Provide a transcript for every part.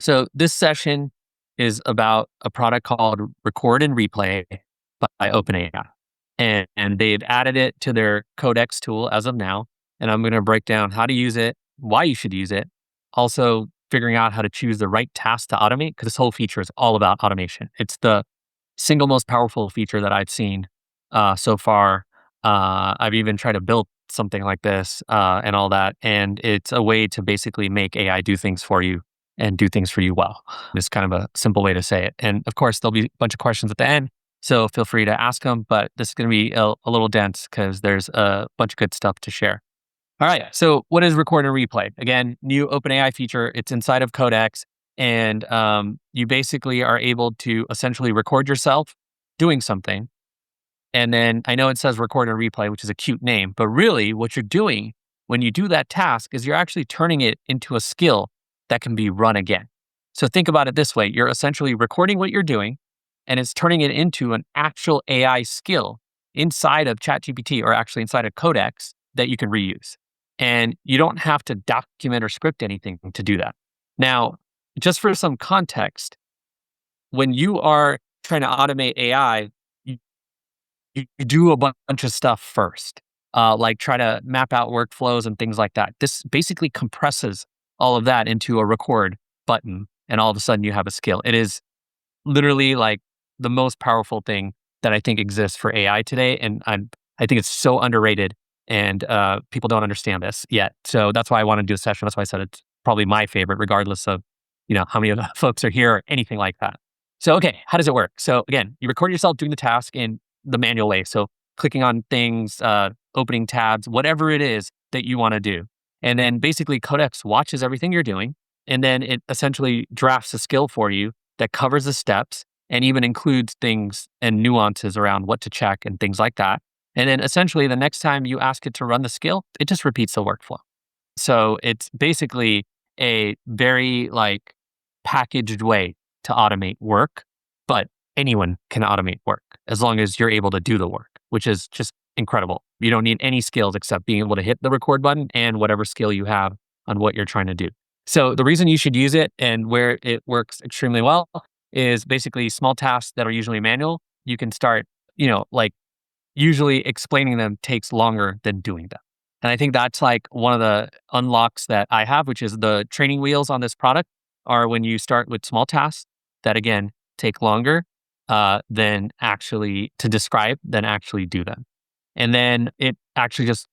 So this session is about a product called Record and Replay by OpenAI. And they've added it to their Codex tool as of now. And I'm going to break down how to use it, why you should use it, also figuring out how to choose the right task to automate, because this whole feature is all about automation. It's the single most powerful feature that I've seen so far. I've even tried to build something like this and all that. And it's a way to basically make AI do things for you and do things for you well. It's kind of a simple way to say it. And of course, there'll be a bunch of questions at the end. So feel free to ask them, but this is going to be a little dense because there's a bunch of good stuff to share. All right. So what is record and replay? Again, new OpenAI feature. It's inside of Codex. And you basically are able to essentially record yourself doing something. And then I know it says record and replay, which is a cute name, but really what you're doing when you do that task is you're actually turning it into a skill that can be run again. So think about it this way. You're essentially recording what you're doing and it's turning it into an actual AI skill inside of ChatGPT or actually inside of Codex that you can reuse. And you don't have to document or script anything to do that. Now, just for some context, when you are trying to automate AI, you do a bunch of stuff first, like try to map out workflows and things like that. This basically compresses all of that into a record button, and all of a sudden you have a skill. It is literally like the most powerful thing that I think exists for AI today, and I think it's so underrated, and people don't understand this yet. So that's why I want to do a session. That's why I said it's probably my favorite, regardless of how many of the folks are here or anything like that. So okay, how does it work? So again, you record yourself doing the task in the manual way. So clicking on things, opening tabs, whatever it is that you want to do. And then basically Codex watches everything you're doing. And then it essentially drafts a skill for you that covers the steps and even includes things and nuances around what to check and things like that. And then essentially the next time you ask it to run the skill, it just repeats the workflow. So it's basically a very packaged way to automate work, but anyone can automate work as long as you're able to do the work, which is just incredible. You don't need any skills except being able to hit the record button and whatever skill you have on what you're trying to do. So the reason you should use it and where it works extremely well is basically small tasks that are usually manual. You can start, usually explaining them takes longer than doing them. And I think that's like one of the unlocks that I have, which is the training wheels on this product are when you start with small tasks that again take longer than actually to describe than actually do them. And then it actually just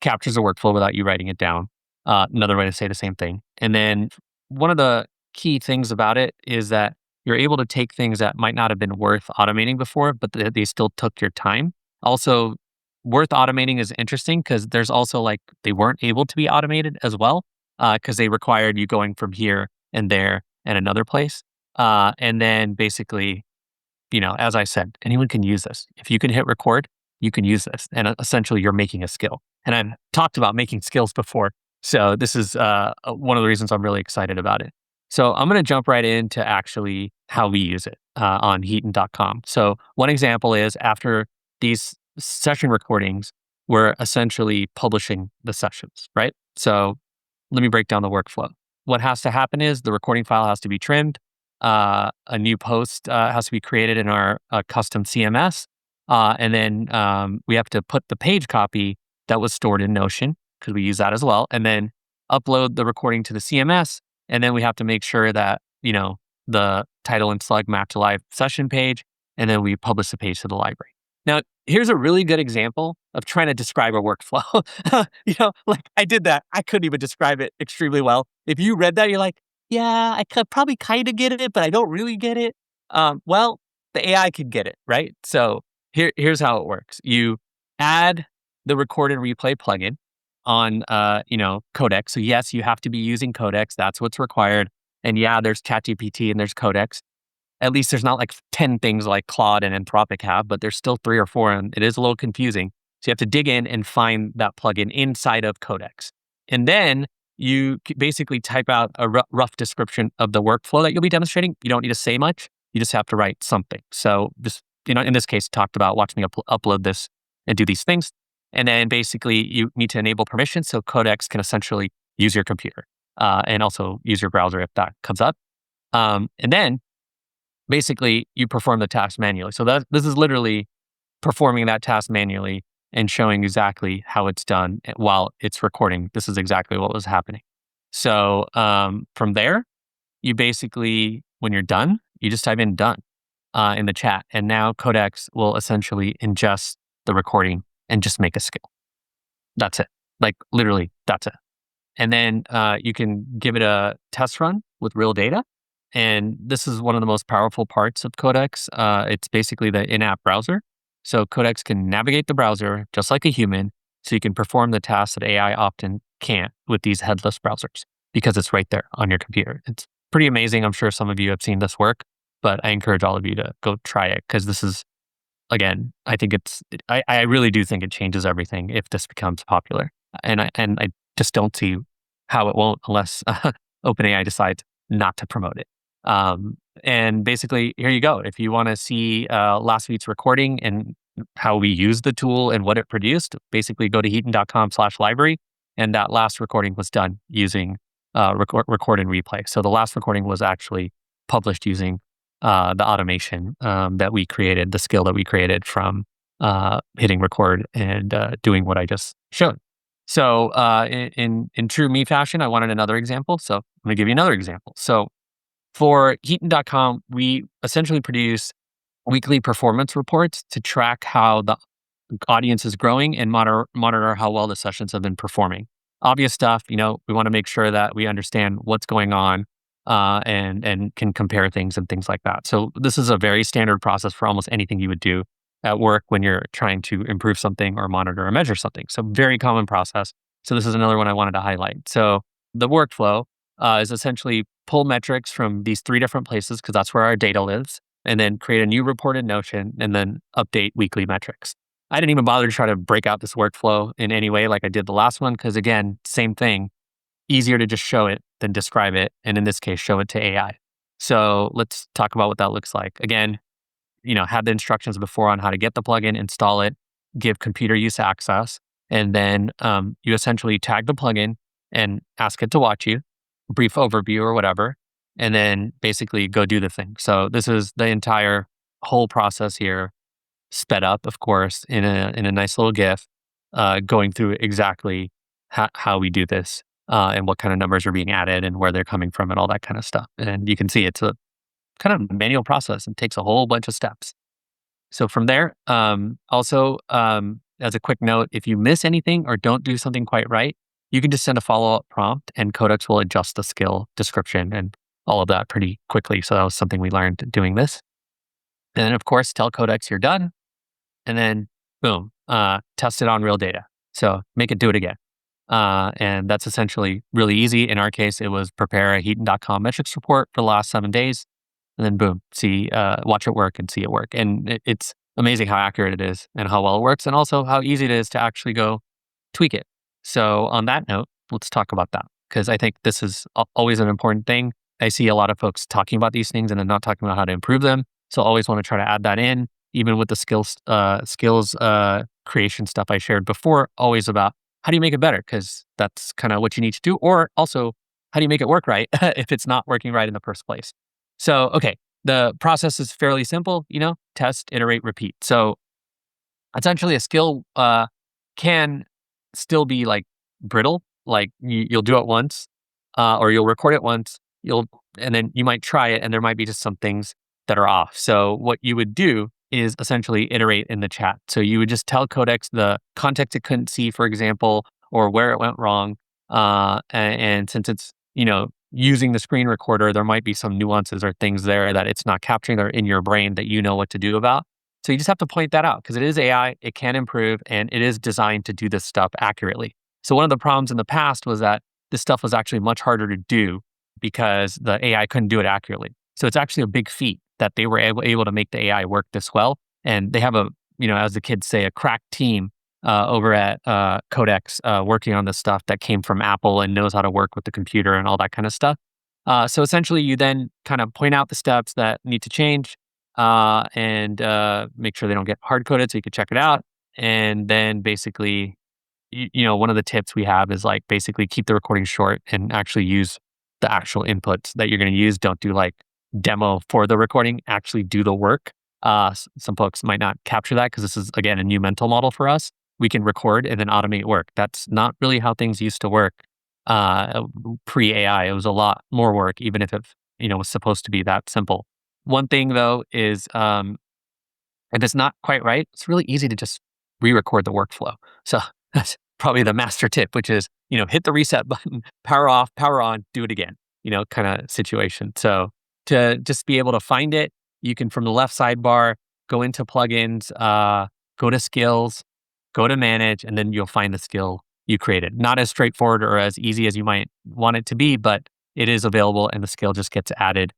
captures the workflow without you writing it down. Another way to say the same thing. And then one of the key things about it is that you're able to take things that might not have been worth automating before, but they still took your time. Also, worth automating is interesting because there's also they weren't able to be automated as well because they required you going from here and there and another place. And then basically, as I said, anyone can use this. If you can hit record, you can use this. And essentially, you're making a skill. And I've talked about making skills before. So this is one of the reasons I'm really excited about it. So I'm going to jump right into actually how we use it on heaton.com. So one example is after these session recordings, we're essentially publishing the sessions, right? So let me break down the workflow. What has to happen is the recording file has to be trimmed. A new post has to be created in our custom CMS. And then we have to put the page copy that was stored in Notion, because we use that as well, and then upload the recording to the CMS. And then we have to make sure that, the title and slug map to live session page. And then we publish the page to the library. Now, here's a really good example of trying to describe a workflow. I did that. I couldn't even describe it extremely well. If you read that, you're like, yeah, I could probably kind of get it, but I don't really get it. Well, the AI could get it, right? So here's how it works. You add the record and replay plugin on, Codex. So yes, you have to be using Codex. That's what's required. And yeah, there's ChatGPT and there's Codex. At least there's not 10 things like Claude and Anthropic have, but there's still 3 or 4, and it is a little confusing. So you have to dig in and find that plugin inside of Codex. And then you basically type out a rough description of the workflow that you'll be demonstrating. You don't need to say much. You just have to write something. So just, in this case, talked about watch me upload this and do these things. And then basically you need to enable permissions so Codex can essentially use your computer and also use your browser if that comes up. And then basically you perform the task manually. So this is literally performing that task manually and showing exactly how it's done while it's recording. This is exactly what was happening. So from there, you basically, when you're done, you just type in done in the chat. And now Codex will essentially ingest the recording and just make a skill. That's it. Like literally, that's it. And then you can give it a test run with real data. And this is one of the most powerful parts of Codex. It's basically the in-app browser. So Codex can navigate the browser just like a human. So you can perform the tasks that AI often can't with these headless browsers because it's right there on your computer. It's pretty amazing. I'm sure some of you have seen this work, but I encourage all of you to go try it because this is, again, I think I really do think it changes everything if this becomes popular. And I just don't see how it won't unless OpenAI decides not to promote it. And basically, here you go. If you want to see last week's recording and how we used the tool and what it produced, basically go to heaton.com/library. And that last recording was done using record and replay. So the last recording was actually published using the automation that we created, the skill that we created from hitting record and doing what I just showed. So in true me fashion, I wanted another example. So I'm going to give you another example. So for Heaton.com, we essentially produce weekly performance reports to track how the audience is growing and monitor how well the sessions have been performing. Obvious stuff, we want to make sure that we understand what's going on and can compare things and things like that. So this is a very standard process for almost anything you would do at work when you're trying to improve something or monitor or measure something. So very common process. So this is another one I wanted to highlight. So the workflow is essentially pull metrics from these three different places because that's where our data lives, and then create a new report in Notion and then update weekly metrics. I didn't even bother to try to break out this workflow in any way like I did the last one because, again, same thing, easier to just show it than describe it. And in this case, show it to AI. So let's talk about what that looks like. Again, had the instructions before on how to get the plugin, install it, give computer use access, and then you essentially tag the plugin and ask it to watch you, brief overview or whatever, and then basically go do the thing. So this is the entire whole process here, sped up, of course, in a nice little GIF, going through exactly how we do this and what kind of numbers are being added and where they're coming from and all that kind of stuff. And you can see it's a kind of manual process and takes a whole bunch of steps. So from there, also, as a quick note, if you miss anything or don't do something quite right, you can just send a follow-up prompt and Codex will adjust the skill description and all of that pretty quickly. So that was something we learned doing this. And then, of course, tell Codex you're done. And then, boom, test it on real data. So make it do it again. And that's essentially really easy. In our case, it was prepare a Heaton.com metrics report for the last 7 days. And then boom, watch it work and see it work. And it's amazing how accurate it is and how well it works and also how easy it is to actually go tweak it. So on that note, let's talk about that because I think this is always an important thing. I see a lot of folks talking about these things and then not talking about how to improve them. So I always want to try to add that in, even with the skills creation stuff I shared before, always about how do you make it better? Because that's kind of what you need to do. Or also, how do you make it work right if it's not working right in the first place? So, okay, the process is fairly simple, test, iterate, repeat. So essentially a skill can still be like brittle, like you'll do it once or you'll record it once, and then you might try it and there might be just some things that are off. So what you would do is essentially iterate in the chat. So you would just tell Codex the context it couldn't see, for example, or where it went wrong. And since it's, using the screen recorder, there might be some nuances or things there that it's not capturing or in your brain that you know what to do about. So you just have to point that out because it is AI, it can improve, and it is designed to do this stuff accurately. So one of the problems in the past was that this stuff was actually much harder to do because the AI couldn't do it accurately. So it's actually a big feat that they were able to make the AI work this well. And they have as the kids say, a crack team over at Codex working on this stuff that came from Apple and knows how to work with the computer and all that kind of stuff. So essentially, you then kind of point out the steps that need to change and make sure they don't get hard coded so you can check it out. And then basically, one of the tips we have is like basically keep the recording short and actually use the actual inputs that you're going to use. Don't do like demo for the recording actually do the work. Some folks might not capture that because this is, again, a new mental model for us. We can record and then automate work. That's not really how things used to work pre AI. It was a lot more work, even if it was supposed to be that simple. One thing though is if it's not quite right, it's really easy to just re-record the workflow. So that's probably the master tip, which is, hit the reset button, power off, power on, do it again, kind of situation. So to just be able to find it, you can from the left sidebar, go into plugins, go to skills, go to manage, and then you'll find the skill you created. Not as straightforward or as easy as you might want it to be, but it is available and the skill just gets added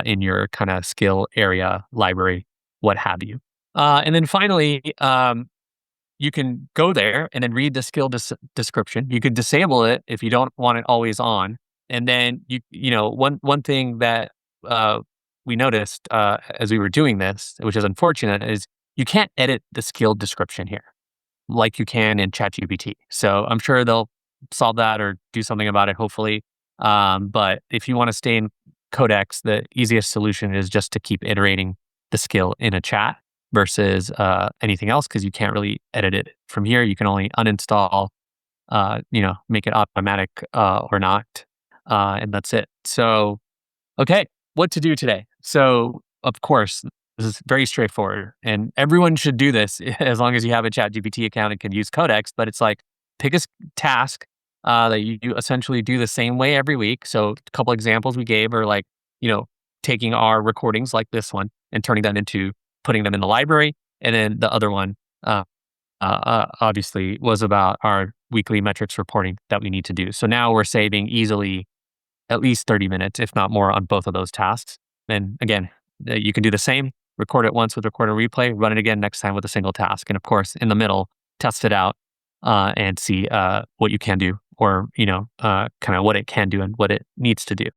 in your kind of skill area library, what have you. And then finally, you can go there and then read the skill description. You could disable it if you don't want it always on. And then one thing that we noticed as we were doing this, which is unfortunate, is you can't edit the skill description here like you can in ChatGPT. So I'm sure they'll solve that or do something about it, hopefully. But if you want to stay in Codex, the easiest solution is just to keep iterating the skill in a chat versus anything else because you can't really edit it from here. You can only uninstall, make it automatic or not, and that's it. So, okay, what to do today? So, of course, this is very straightforward, and everyone should do this as long as you have a ChatGPT account and can use Codex. But it's like pick a task that you essentially do the same way every week. So, a couple examples we gave are like, taking our recordings like this one and turning them into putting them in the library. And then the other one, obviously, was about our weekly metrics reporting that we need to do. So now we're saving easily at least 30 minutes, if not more, on both of those tasks. And again, you can do the same, record it once with record and replay, run it again next time with a single task. And of course, in the middle, test it out and see what you can do or, kind of what it can do and what it needs to do.